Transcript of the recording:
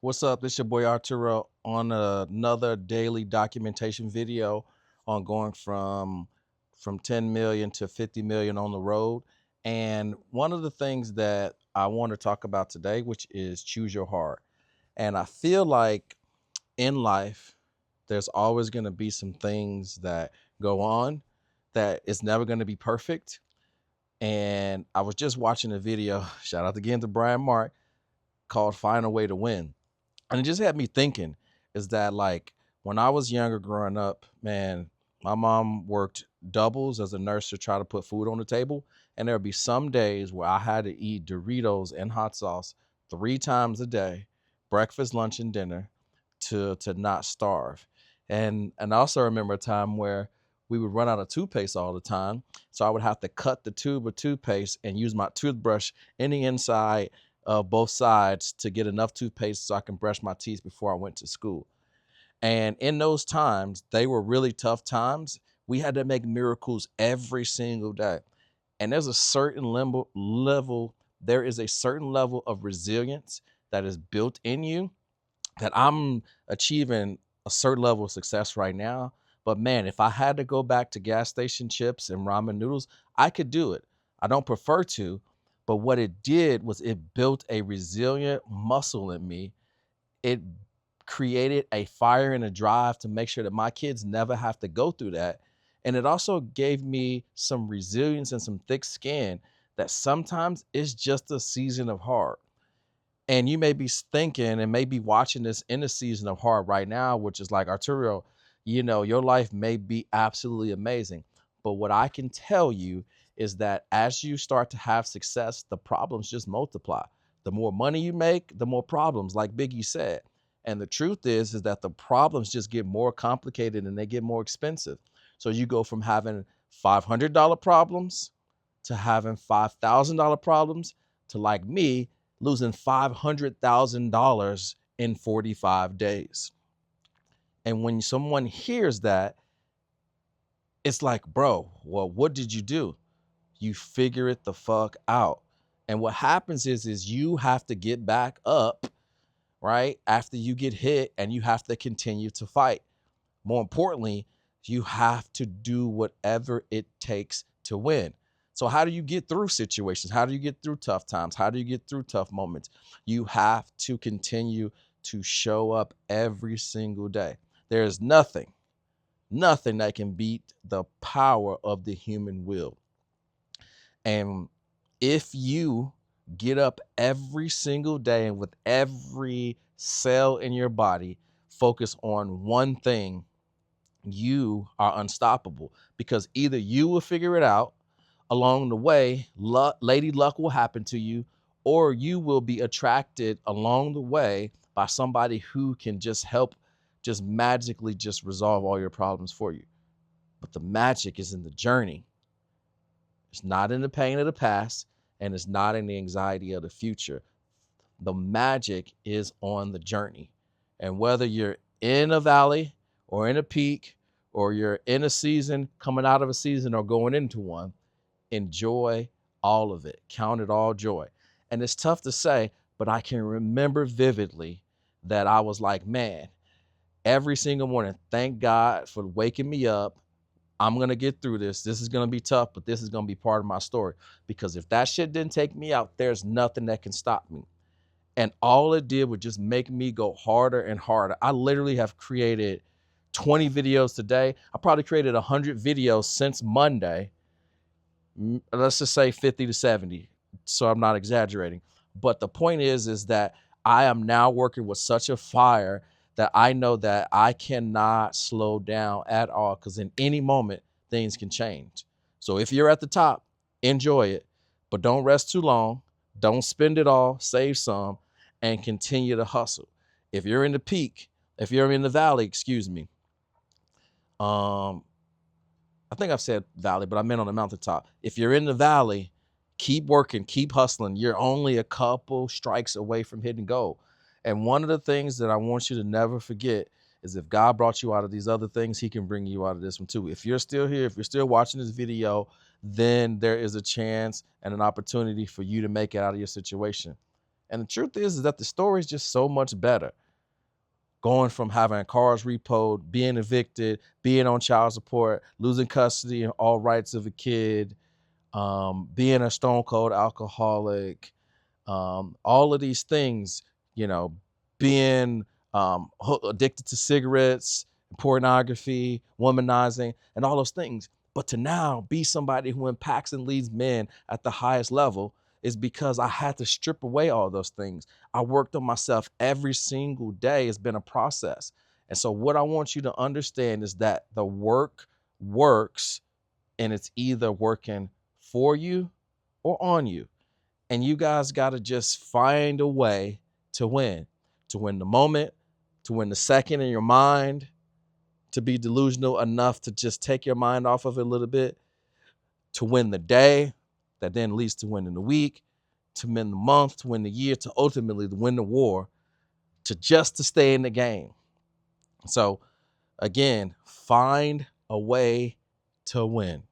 What's up? This your boy Arturo on another daily documentation video on going from 10 million to 50 million on the road. And one of the things that I want to talk about today, which is choose your heart. And I feel like in life, there's always going to be some things that go on that it's never going to be perfect. And I was just watching a video, shout out again to Brian Mark, called Find a Way to Win, and it just had me thinking is that like when I was younger growing up, man, my mom worked doubles as a nurse to try to put food on the table. And there'd be some days where I had to eat Doritos and hot sauce 3 times a day, breakfast, lunch, and dinner to not starve. And I also remember a time where we would run out of toothpaste all the time. So I would have to cut the tube of toothpaste and use my toothbrush in the inside of both sides to get enough toothpaste so I can brush my teeth before I went to school. And in those times, they were really tough times. We had to make miracles every single day. And there's a certain level, there is a certain level of resilience that is built in you that I'm achieving a certain level of success right now. But man, if I had to go back to gas station chips and ramen noodles, I could do it. I don't prefer to, but what it did was it built a resilient muscle in me. It created a fire and a drive to make sure that my kids never have to go through that. And it also gave me some resilience and some thick skin that sometimes it's just a season of hard. And you may be thinking and maybe watching this in a season of hard right now, which is like, Arturo, your life may be absolutely amazing. But what I can tell you is that as you start to have success, the problems just multiply. The more money you make, the more problems, like Biggie said. And the truth is that the problems just get more complicated and they get more expensive. So you go from having $500 problems to having $5,000 problems to, like me, losing $500,000 in 45 days. And when someone hears that, it's like, bro, well, what did you do? You figure it the fuck out. And what happens is you have to get back up, right? After you get hit, and you have to continue to fight. More importantly, you have to do whatever it takes to win. So how do you get through situations? How do you get through tough times? How do you get through tough moments? You have to continue to show up every single day. There is nothing that can beat the power of the human will. And if you get up every single day and with every cell in your body focus on one thing, you are unstoppable, because either you will figure it out along the way, lady luck will happen to you, or you will be attracted along the way by somebody who can just help, just magically just resolve all your problems for you. But the magic is in the journey. It's not in the pain of the past, and it's not in the anxiety of the future. The magic is on the journey. And whether you're in a valley or in a peak, or you're in a season, coming out of a season, or going into one, enjoy all of it. Count it all joy. And it's tough to say, but I can remember vividly that I was like, man, every single morning, thank God for waking me up. I'm going to get through this. This is going to be tough, but this is going to be part of my story. Because if that shit didn't take me out, there's nothing that can stop me. And all it did was just make me go harder and harder. I literally have created 20 videos today. I probably created 100 videos since Monday. Let's just say 50 to 70. So I'm not exaggerating. But the point is that I am now working with such a fire that I know that I cannot slow down at all, because in any moment, things can change. So if you're at the top, enjoy it, but don't rest too long. Don't spend it all, save some, and continue to hustle. If you're in the peak, if you're in the valley, excuse me, I think I've said valley, but I meant on the mountaintop. If you're in the valley, keep working, keep hustling. You're only a couple strikes away from hitting goal. And one of the things that I want you to never forget is, if God brought you out of these other things, he can bring you out of this one too. If you're still here, if you're still watching this video, then there is a chance and an opportunity for you to make it out of your situation. And the truth is that the story is just so much better. Going from having cars repoed, being evicted, being on child support, losing custody and all rights of a kid, being a stone cold alcoholic, all of these things, you know, being addicted to cigarettes, pornography, womanizing, and all those things. But to now be somebody who impacts and leads men at the highest level is because I had to strip away all those things. I worked on myself every single day. It's been a process. And so, what I want you to understand is that the work works, and it's either working for you or on you. And you guys got to just find a way to win the moment, to win the second in your mind, to be delusional enough to just take your mind off of it a little bit, to win the day that then leads to winning the week, to win the month, to win the year, to ultimately to win the war, to stay in the game. So again, find a way to win.